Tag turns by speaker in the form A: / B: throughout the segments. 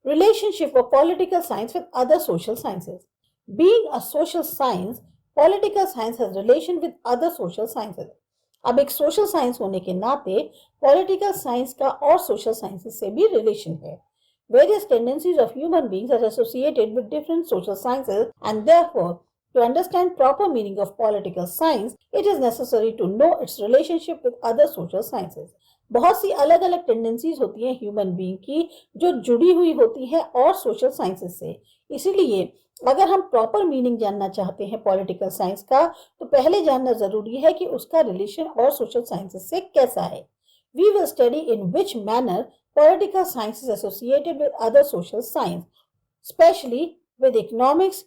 A: Relationship of political science with other social sciences. Being a social science, political science has relation with other social sciences. अब एक social science होने के नाते political science का और social sciences से भी रिलेशन है. Various tendencies of human beings are associated with different social sciences, and therefore, to understand proper meaning of political science, it is necessary to know its relationship with other social sciences. बहुत सी अलग अलग tendencies होती हैं human being की जो जुड़ी हुई होती हैं और सोशल साइंसेस से. इसीलिए अगर हम प्रॉपर मीनिंग जानना चाहते हैं पॉलिटिकल साइंस का तो पहले जानना जरूरी है कि उसका रिलेशन और सोशल साइंसेस से कैसा है. We will study in which manner political science is associated with other social science, especially with economics,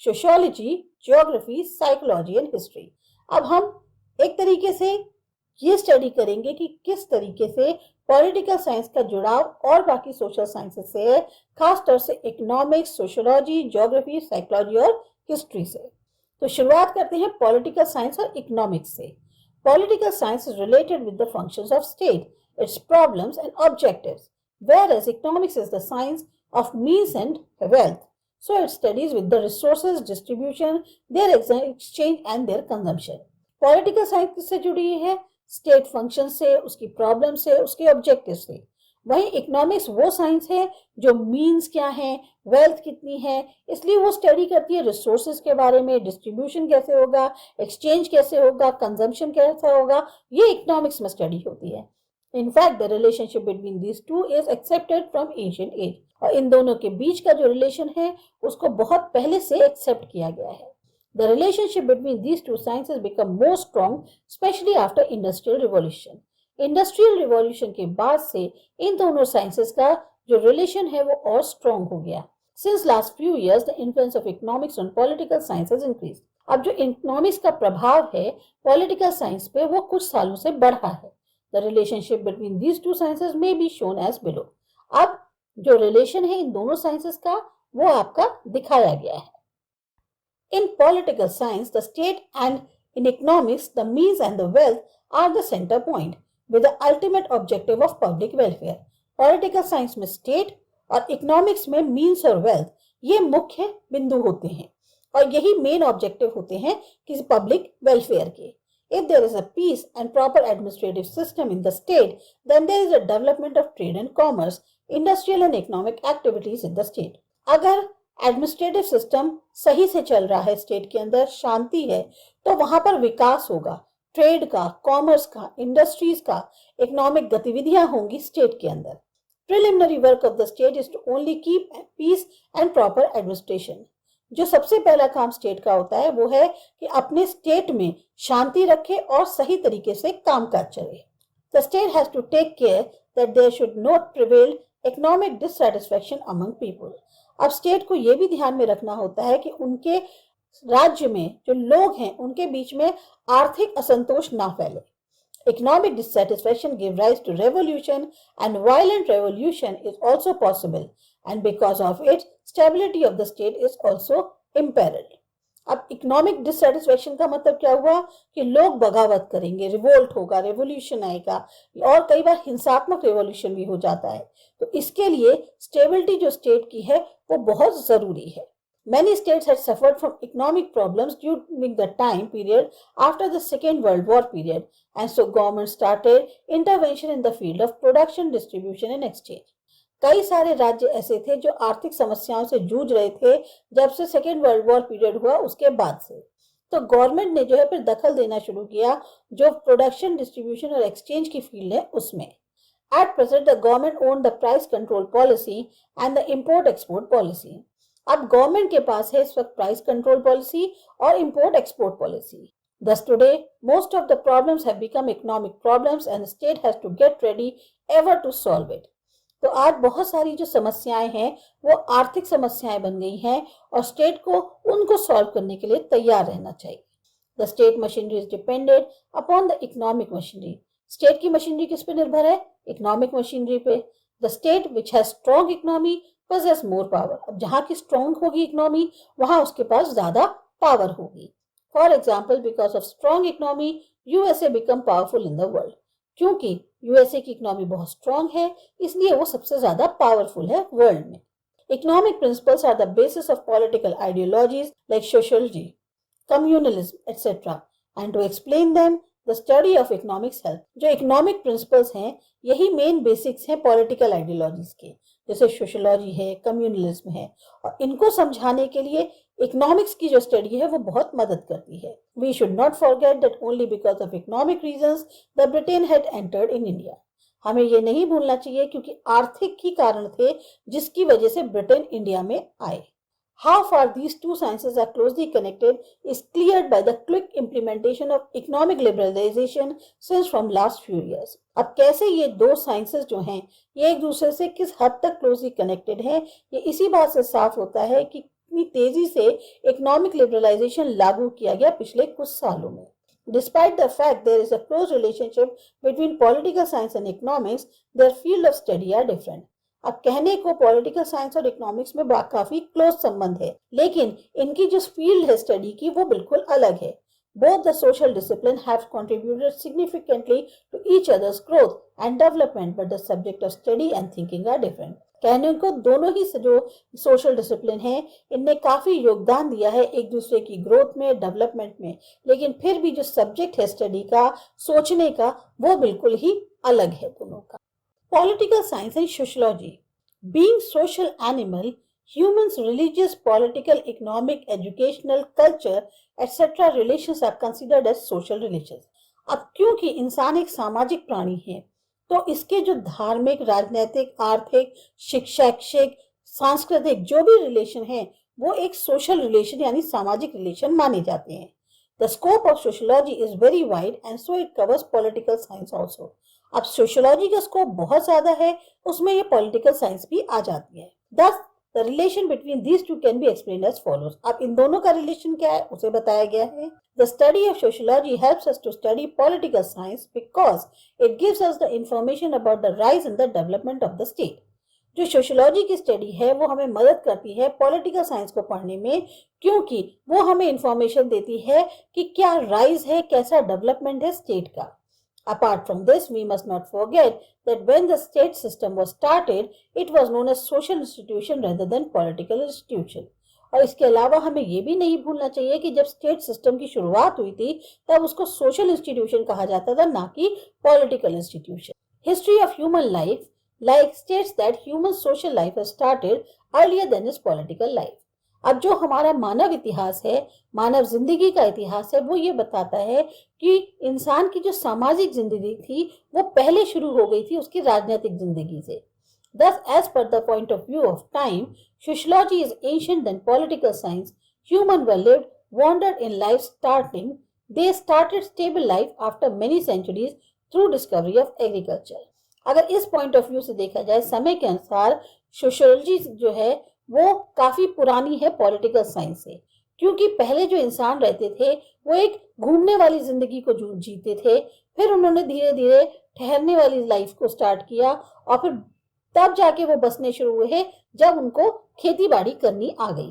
A: sociology, geography, psychology and history. अब हम एक तरीके से ये स्टडी करेंगे कि किस तरीके से पॉलिटिकल साइंस का जुड़ाव और बाकी सोशल साइंसेस से है, खासतौर से इकोनॉमिक्स, सोशियोलॉजी, ज्योग्राफी, साइकोलॉजी और हिस्ट्री से. तो शुरुआत करते हैं पॉलिटिकल साइंस और इकोनॉमिक्स से. Political science is related with the functions of state, its problems and objectives, whereas economics is the science of means and wealth. So it studies with the resources, distribution, their exchange and their consumption. Political science किससे जुड़ी है? State function से, उसकी problem से, उसके objective से. वहीं economics वो साइंस है जो मीन्स क्या है, वेल्थ कितनी है, इसलिए वो स्टडी करती है रिसोर्सेज के बारे में, डिस्ट्रीब्यूशन कैसे होगा, एक्सचेंज कैसे होगा, कंजम्पशन कैसा होगा, ये इकोनॉमिक्स में स्टडी होती है. In fact the relationship between these two is accepted from ancient age. और इन दोनों के बीच का जो रिलेशन है उसको बहुत पहले से एक्सेप्ट किया गया है. The relationship between these two sciences become more strong, especially after Industrial Revolution. Industrial revolution के बाद से इन दोनों साइंसेस का जो रिलेशन है वो और स्ट्रॉन्ग हो गया. Since last few years the influence of economics on political science has increased. अब जो इकोनॉमिक्स का प्रभाव है पॉलिटिकल साइंस पे वो कुछ सालों से बढ़ा है. The relationship between these two sciences may be shown as below. अब जो रिलेशन है इन दोनों साइंसेस का वो आपका दिखाया गया है. In political science, the state and in economics, the means and the wealth are the center point, with the ultimate objective of public welfare. Political science में state और economics में means और wealth ये मुख्य बिंदु होते हैं और यही main objective होते हैं किसी public welfare के. If there is a peace and proper administrative system in the state, then there is a development of trade and commerce, industrial and economic activities in the state. अगर administrative system सही से चल रहा है, state के अंदर शांति है, तो वहां पर विकास होगा, ट्रेड का, कॉमर्स का, इंडस्ट्रीज का, इकोनॉमिक गतिविधियां होंगी स्टेट के अंदर. Preliminary work of the state is to only keep peace and proper administration. जो सबसे पहला काम स्टेट का होता है वो है कि अपने स्टेट में शांति रखे और सही तरीके से कामकाज चले. The state has to take care that there should not prevail economic dissatisfaction among people. अब स्टेट को यह भी ध्यान में रखना होता है कि उनके राज्य में जो लोग हैं उनके बीच में आर्थिक असंतोष ना फैले. Economic dissatisfaction give rise to revolution and violent revolution is also possible and because of it stability of the state is also imperilled. अब इकोनॉमिक डिससैटिस्फैक्शन का मतलब क्या हुआ कि लोग बगावत करेंगे, रिवोल्ट होगा, रेवोल्यूशन आएगा और कई बार हिंसात्मक रेवोल्यूशन भी हो जाता है. तो इसके लिए स्टेबिलिटी जो स्टेट की है वो बहुत जरूरी है. Many states had suffered from economic problems during the time period after the Second World War period, and so government started intervention in the field of production, distribution and exchange. कई सारे राज्य ऐसे थे जो आर्थिक समस्याओं से जूझ रहे थे जब से सेकेंड वर्ल्ड वॉर पीरियड हुआ उसके बाद से. तो गवर्नमेंट ने जो है फिर दखल देना शुरू किया जो प्रोडक्शन, डिस्ट्रीब्यूशन और एक्सचेंज की फील्ड है उसमें. At present, the government owned the price control policy and the import-export policy. अब गवर्नमेंट के पास है इस वक्त प्राइस कंट्रोल पॉलिसी और import export policy. Thus today, most of the problems have become economic problems and the state has to get ready ever to solve it. तो आज बहुत सारी जो समस्याएं हैं वो आर्थिक समस्याएं बन गई हैं और स्टेट को उनको सॉल्व करने के लिए तैयार रहना चाहिए. The state machinery is dependent upon the economic machinery. State की मशीनरी किस पे निर्भर है? इकोनॉमिक मशीनरी पे. The state which has strong economy possess more power. अब जहां की स्ट्रॉन्ग होगी इकोनॉमी वहां उसके पास ज्यादा पावर होगी. For example, because of strong economy USA become powerful in the world. क्योंकि यूएसए की इकोनॉमी बहुत स्ट्रॉन्ग है इसलिए वो सबसे ज्यादा पावरफुल है वर्ल्ड में. Economic principles are the basis of political ideologies like sociology, communalism, etc. And to explain them, the study of economics help. जो इकोनॉमिक प्रिंसिपल्स हैं यही मेन बेसिक्स हैं पॉलिटिकल आइडियोलॉजीज के, जैसे सोशोलॉजी है, कम्युनलिज्म है, और इनको समझाने के लिए इकोनॉमिक्स की जो स्टडी है वो बहुत मदद करती है. We should not forget that only because of economic reasons the Britain had entered in India. हमें ये नहीं भूलना चाहिए क्योंकि आर्थिक ही कारण थे जिसकी वजह से ब्रिटेन इंडिया में आए. How far these two sciences are closely connected is cleared by the quick implementation of economic liberalization since from last few years. अब कैसे ये दो साइंसेस जो हैं ये एक दूसरे से किस हद तक क्लोजली कनेक्टेड हैं, ये इसी बात से साफ होता है कि कितनी तेजी से इकोनॉमिक लिबरलाइजेशन लागू किया गया पिछले कुछ सालों में. Despite the fact there is a close relationship between political science and economics, their field of study are different. अब कहने को पॉलिटिकल साइंस और इकोनॉमिक्स में काफी क्लोज संबंध है, लेकिन इनकी जो फील्ड है स्टडी की वो बिल्कुल अलग है. Both the social discipline have contributed significantly to each other's growth and development, but the subject of study and thinking are different. कहने को दोनों ही जो सोशल डिसिप्लिन है इनने काफी योगदान दिया है एक दूसरे की ग्रोथ में, डेवलपमेंट में, लेकिन फिर भी जो सब्जेक्ट है स्टडी का, सोचने का, वो बिल्कुल ही अलग है दोनों का. Political science and sociology. Being social animal, humans' religious, political, economic, educational, culture, etc. relations are considered as social relations. अब क्योंकि इंसान एक सामाजिक प्राणी है तो इसके जो धार्मिक, राजनीतिक, आर्थिक, शैक्षिक, सांस्कृतिक जो भी रिलेशन है वो एक सोशल रिलेशन यानी सामाजिक रिलेशन माने जाते हैं. The scope of sociology is very wide and so it covers political science also. अब सोशियोलॉजी का स्कोप बहुत ज्यादा है, उसमें ये पॉलिटिकल साइंस भी आ जाती है. Thus, the relation between these two can be explained as follows. अब इन दोनों का रिलेशन क्या है उसे बताया गया है. The study of sociology helps us to study political science because it gives us the information about the rise and the development of the state. जो सोशियोलॉजी की स्टडी है वो हमें मदद करती है पॉलिटिकल साइंस को पढ़ने में, क्योंकि वो हमें इंफॉर्मेशन देती है कि क्या राइज है, कैसा डेवलपमेंट है स्टेट का. Apart from this, we must not forget that when the state system was started, it was known as social institution rather than political institution. और इसके अलावा हमें ये भी नहीं भूलना चाहिए कि जब स्टेट सिस्टम की शुरुआत हुई थी तब उसको सोशल इंस्टीट्यूशन कहा जाता था, ना कि political institution. History of human life like states that human social life has started earlier than its political life. अब जो हमारा मानव इतिहास है, मानव जिंदगी का इतिहास है, वो ये बताता है कि इंसान की जो सामाजिक जिंदगी थी वो पहले शुरू हो गई थी उसकी राजनीतिक जिंदगी से. Thus, as per the point of view of time, sociology is ancient than political science. Humans were lived, wandered in life starting. They started stable life after many centuries through discovery of agriculture. अगर इस point of view से देखा जाए समय के अनुसार sociology जो है वो काफी पुरानी है पॉलिटिकल साइंस से, क्योंकि पहले जो इंसान रहते थे वो एक घूमने वाली जिंदगी को जीते थे, फिर उन्होंने धीरे धीरे ठहरने वाली लाइफ को स्टार्ट किया और फिर तब जाके वो बसने शुरू हुए जब उनको खेती बाड़ी करनी आ गई.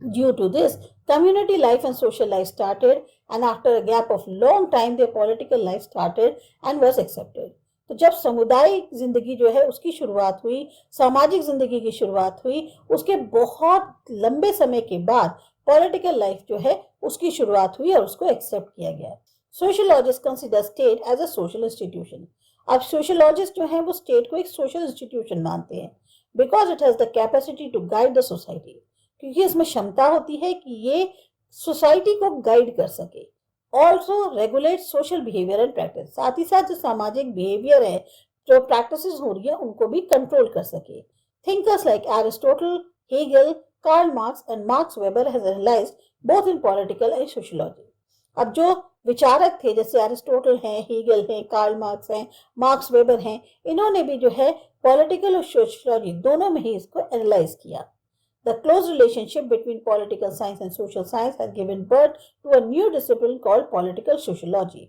A: Due to this, community life and social life started, and after a gap of long time, their political life started and was accepted. तो जब सामुदायिक जिंदगी जो है उसकी शुरुआत हुई, सामाजिक जिंदगी की शुरुआत हुई, उसके बहुत लंबे समय के बाद पॉलिटिकल लाइफ जो है उसकी शुरुआत हुई और उसको एक्सेप्ट किया गया. Sociologist consider state as a social institution. अब सोशियोलॉजिस्ट जो है वो स्टेट को एक सोशल इंस्टीट्यूशन मानते हैं because it has the capacity to guide the society, क्योंकि इसमें क्षमता होती है कि ये सोसाइटी को गाइड कर सके. Also regulate social behaviour and practice. साथ ही साथ जो सामाजिक बिहेवियर है, जो प्रैक्टिस हो रही है, उनको भी कंट्रोल कर सके. Thinkers like Aristotle, Hegel, Karl Marx and Marx Weber has analyzed both in political and sociology. अब जो विचारक थे जैसे एरिस्टोटल हैं, हेगल हैं, कार्ल मार्क्स हैं, मार्क्स वेबर हैं, इन्होंने भी जो है पॉलिटिकल और सोशियोलॉजी दोनों में ही इसको एनालाइज किया. The close relationship between political science and social science has given birth to a new discipline called political sociology.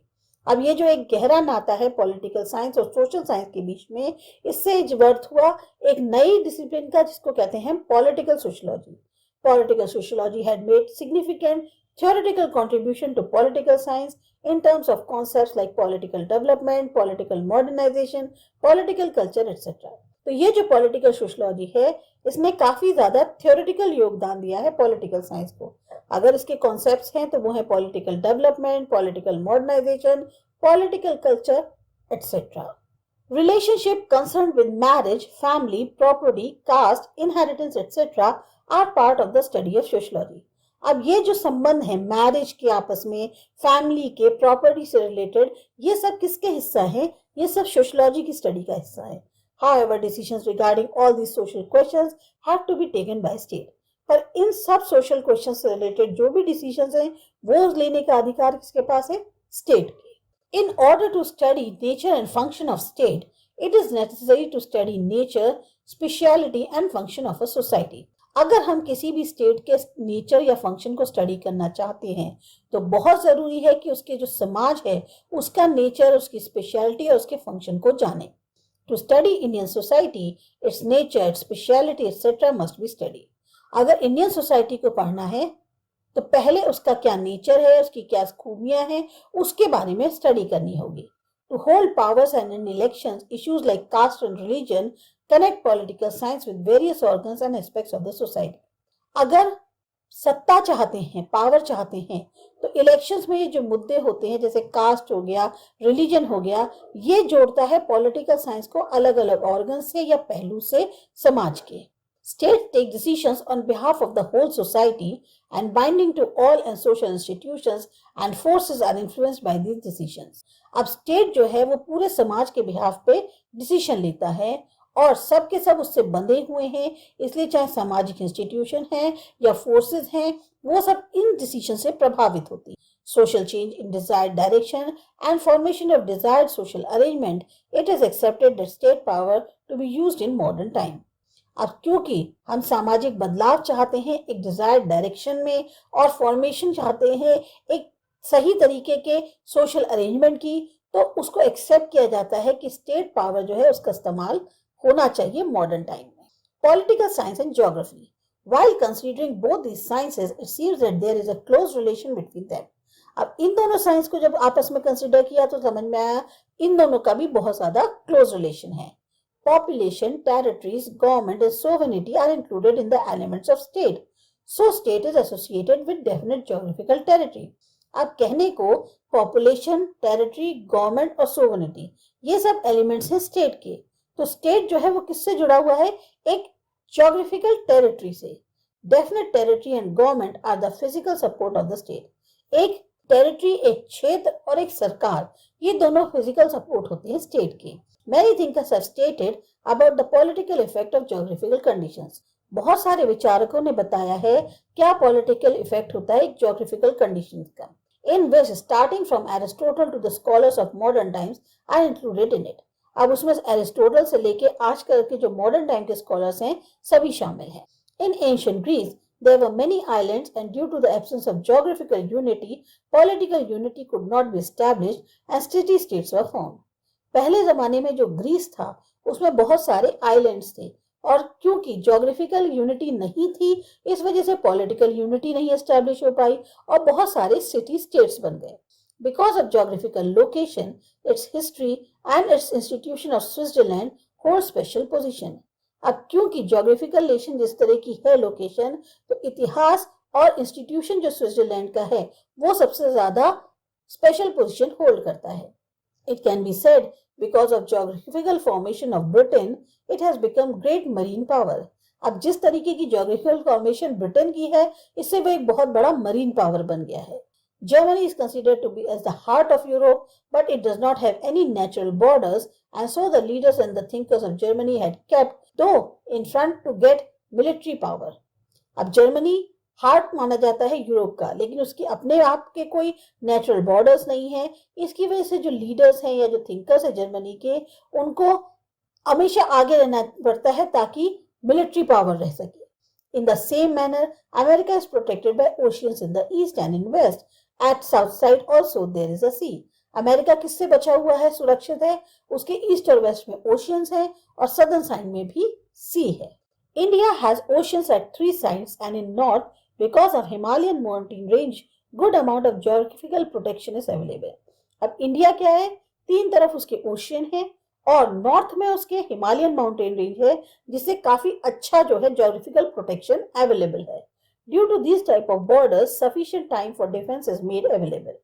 A: अब ये जो एक गहरा नाता है पॉलिटिकल साइंस और सोशल साइंस के बीच में, इससे बर्थ हुआ एक नई डिसिप्लिन का जिसको कहते हैं political sociology. Political sociology had made significant theoretical contribution to political science in terms of concepts like political development, political modernization, political culture, etc. तो ये जो पॉलिटिकल सोशलॉजी है, इसने काफी ज्यादा थ्योरेटिकल योगदान दिया है पॉलिटिकल साइंस को। अगर इसके कॉन्सेप्ट्स हैं तो वो है political development, political modernization, political culture, etcetera. Relationship concerned with marriage, family, property, caste, inheritance, etc. are part of the study of sociology. अब ये जो संबंध है मैरिज के आपस में, फैमिली के, प्रॉपर्टी से रिलेटेड, ये सब किसके हिस्सा है? ये सब सोशलॉजी की स्टडी का हिस्सा है। However, decisions regarding all these social questions have to be taken by state. पर इन सब सोशल क्वेश्चन से रिलेटेड जो भी डिसीजंस हैं वो लेने का अधिकार किसके पास है? स्टेट के। In order to study nature and function of state, it is necessary to study nature, speciality and function of a society. अगर हम किसी भी स्टेट के नेचर या फंक्शन को स्टडी करना चाहते हैं तो बहुत जरूरी है कि उसके जो समाज है उसका नेचर, उसकी स्पेशलिटी और उसके फंक्शन को जाने। To study Indian society, its nature, its speciality, etc. must be studied. अगर इंडियन सोसाइटी को पढ़ना है तो पहले उसका क्या नेचर है, उसकी क्या खूबियां हैं, उसके बारे में स्टडी करनी होगी। To hold powers and in elections, issues like caste and religion connect political science with various organs and aspects of the society. अगर सत्ता चाहते हैं, पावर चाहते हैं, तो इलेक्शंस में ये जो मुद्दे होते हैं जैसे कास्ट हो गया, रिलीजन हो गया, ये जोड़ता है पॉलिटिकल साइंस को अलग अलग ऑर्गन से या पहलू से समाज के। States take decisions on behalf of the whole society and binding to all and social institutions and forces are influenced by these decisions. अब स्टेट जो है वो पूरे समाज के बिहाफ पे डिसीजन लेता है और सब के सब उससे बंधे हुए हैं, इसलिए चाहे सामाजिक इंस्टीट्यूशन है या फोर्सेस हैं, वो सब इन डिसीजन से प्रभावित होती है। Social change in desired direction and formation of desired social arrangement, it is accepted that state power to be used in modern time. अब क्योंकि हम सामाजिक बदलाव चाहते हैं एक डिजायर्ड डायरेक्शन में और फॉर्मेशन चाहते हैं एक सही तरीके के सोशल अरेंजमेंट की, तो उसको एक्सेप्ट किया जाता है कि स्टेट पावर जो है उसका इस्तेमाल होना चाहिए मॉडर्न टाइम में। Political science and geography, while considering both these sciences, it seems that there is a close relation between them. अब इन दोनों साइंस को जब आपस में कंसिडर किया तो समझ में आया इन दोनों का भी बहुत ज्यादा क्लोज रिलेशन है। Population, territories, government and sovereignty are included in the elements of state. So state is associated with definite geographical territory. अब कहने को population, territory, government और sovereignty ये सब elements हैं state के। तो state जो है वो किससे जुड़ा हुआ है? एक geographical territory से। Definite territory and government are the physical support of the state. एक territory, एक क्षेत्र और एक सरकार, ये दोनों physical support होते हैं state के। Many thinkers have stated about the political effect of geographical conditions. बहुत सारे विचारकों ने बताया है क्या political effect होता है geographical conditions का, in which starting from Aristotle to the scholars of modern times are included in it. अब उसमें एरिस्टोटल से लेके आजकल के जो मॉडर्न टाइम के स्कॉलर्स हैं सभी शामिल हैं। In ancient Greece, there were many islands and due to the absence of geographical unity, political unity could not be established and city-states were formed. पहले जमाने में जो ग्रीस था उसमें बहुत सारे आइलैंड्स थे और क्योंकि ज्योग्राफिकल यूनिटी नहीं थी इस वजह से पॉलिटिकल यूनिटी नहीं एस्टैब्लिश हो पाई और बहुत सारे सिटी स्टेट्स बन गए। Because of geographical location, it's history and it's institution of Switzerland hold special position. अब क्योंकि ज्योग्राफिकल लेशन जिस तरह की है लोकेशन, तो इतिहास और इंस्टीट्यूशन जो स्विट्जरलैंड का है वो सबसे ज्यादा स्पेशल पोजीशन होल्ड करता है। It can be said because of geographical formation of Britain, it has become great marine power. अब जिस तरीके की geographical formation ब्रिटेन की है, इससे वो एक बहुत बड़ा marine power बन गया है। Germany is considered to be as the heart of Europe, but it does not have any natural borders, and so the leaders and the thinkers of Germany had kept though in front to get military power. अब Germany heart माना जाता है Europe का, लेकिन उसकी अपने आप के कोई नेचुरल बॉर्डर्स नहीं है। इसकी वजह से जो लीडर्स हैं या जो थिंकर्स हैं जर्मनी के, उनको हमेशा आगे रहना पड़ता है ताकि मिलिट्री पावर रह सके। In the same manner America is protected by oceans in the east and in west, at south side also there is a sea. America किससे बचा हुआ है, सुरक्षित है? उसके ईस्ट और वेस्ट में ओशियंस है और सदर्न साइड में भी सी है। India has oceans at 3 sides and in north, because of Himalayan mountain range, good amount of geographical protection is available. अब इंडिया क्या है? 3 तरफ उसके ओशियन है और नॉर्थ में उसके हिमालयन माउंटेन रेंज है, जिससे काफी अच्छा जो है ज्योग्राफिकल प्रोटेक्शन अवेलेबल है। Due to this type of borders sufficient time for defence is made available.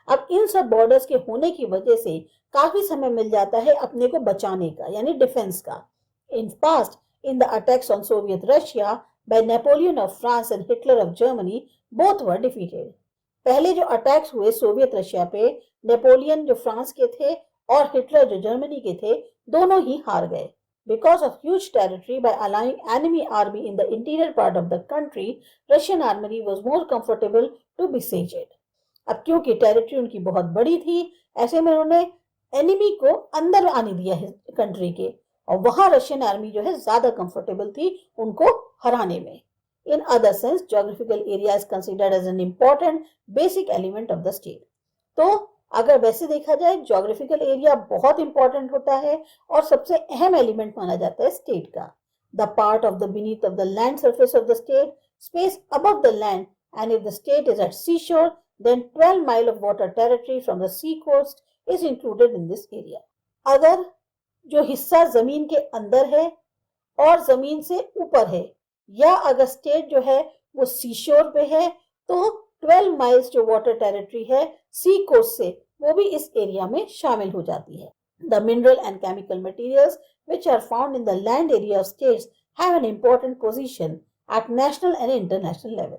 A: अब इन सब बॉर्डर्स के होने की वजह से काफी समय मिल जाता है अपने को बचाने का, यानी डिफेंस का। In past, in the attacks on Soviet Russia bye Napoleon of France and Hitler of Germany, both were defeated. पहले जो अटैक्स हुए सोवियत रशिया पे, नेपोलियन जो फ्रांस के थे और हिटलर जो जर्मनी के थे, दोनों ही हार गए। Because of huge territory, by allowing enemy army in the interior part of the country, Russian army was more comfortable to besiege it. अब क्योंकि टेरिटरी उनकी बहुत बड़ी थी, ऐसे में उन्होंने एनिमी को अंदर आने दिया है कंट्री के, और वहां रशियन आर्मी जो है ज्यादा कंफर्टेबल थी उनको हराने में। In other sense, geographical area is considered as an important basic element of the state. तो अगर वैसे देखा जाए, ज्योग्राफिकल एरिया बहुत इंपॉर्टेंट होता है और सबसे अहम एलिमेंट माना जाता है स्टेट का। The part of the beneath of the land surface of the state, space above the land, and if the state is at sea shore, then 12 mile of water territory from the sea coast is included in this area. अगर जो हिस्सा जमीन के अंदर है और जमीन से ऊपर है, या अगर स्टेट जो है वो सी शोर पे है, तो 12 माइल्स जो वाटर टेरिटरी है सी कोस्ट से, वो भी इस एरिया में शामिल हो जाती है। The mineral and chemical materials which are found in the land area of states have an important position at national and international level.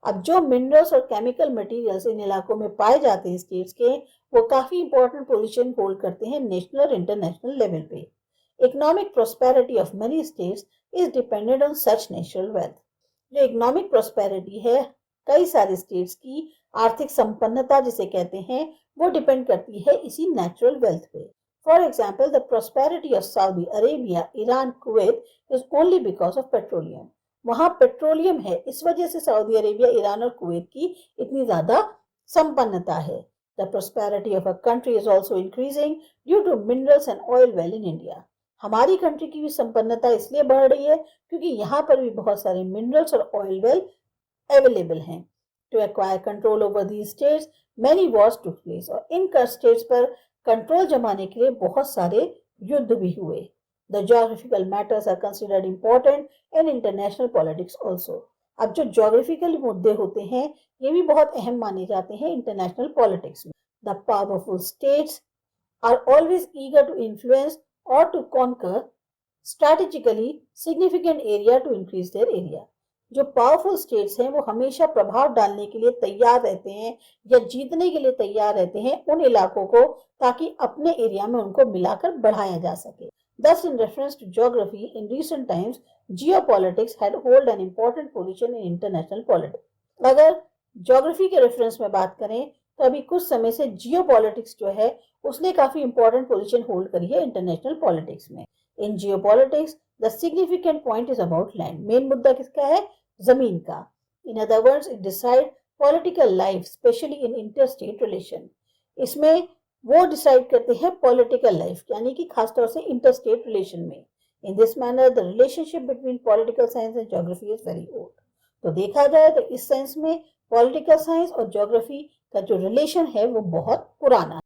A: अब जो मिनरल्स और केमिकल मटेरियल्स इन इलाकों में पाए जाते हैं स्टेट्स के, वो काफी इंपॉर्टेंट पोजीशन होल्ड करते हैं नेशनल और इंटरनेशनल लेवल पे। Economic prosperity of many states is dependent on such natural wealth. जो इकोनॉमिक प्रोस्पेरिटी है कई सारे स्टेट्स की, आर्थिक संपन्नता जिसे कहते हैं, वो डिपेंड करती है इसी नेचुरल वेल्थ पे। For example, the prosperity of Saudi Arabia, Iran, Kuwait is only because of petroleum. वहां पेट्रोलियम है, इस वजह से सऊदी अरेबिया, ईरान और कुवैत की इतनी ज्यादा संपन्नता है। The prosperity of a country is also increasing due to minerals and oil well in India. हमारी कंट्री की भी संपन्नता इसलिए बढ़ रही है क्योंकि यहाँ पर भी बहुत सारे मिनरल्स और ऑयल वेल अवेलेबल हैं। To acquire control over these states many wars took place, और इन स्टेट्स पर कंट्रोल जमाने के लिए बहुत सारे युद्ध भी हुए। The geographical matters are considered important in international politics also. अब जो geographical मुद्दे होते हैं, ये भी बहुत अहम माने जाते हैं इंटरनेशनल पॉलिटिक्स में। The powerful states are always eager to influence or to conquer strategically significant area to increase their area. जो पावरफुल स्टेट्स हैं वो हमेशा प्रभाव डालने के लिए तैयार रहते हैं या जीतने के लिए तैयार रहते हैं उन इलाकों को, ताकि अपने एरिया में उनको मिलाकर बढ़ाया जा सके। Thus, in reference to geography, in recent times, geopolitics had hold an important position in international politics. अगर geography के रेफरेंस में बात करें तो अभी कुछ समय से geopolitics जो है उसने काफी important position hold करी है international politics में। In geopolitics, the significant point is about land. Main मुद्दा किसका है? जमीन का। In other words, it decides political life, especially in interstate relation. इसमें वो डिसाइड करते हैं पॉलिटिकल लाइफ, यानी कि खासतौर से इंटरस्टेट रिलेशन में। In this manner the relationship between political science and geography is very old. तो देखा जाए तो इस सेंस में पॉलिटिकल साइंस और ज्योग्राफी का जो रिलेशन है वो बहुत पुराना है।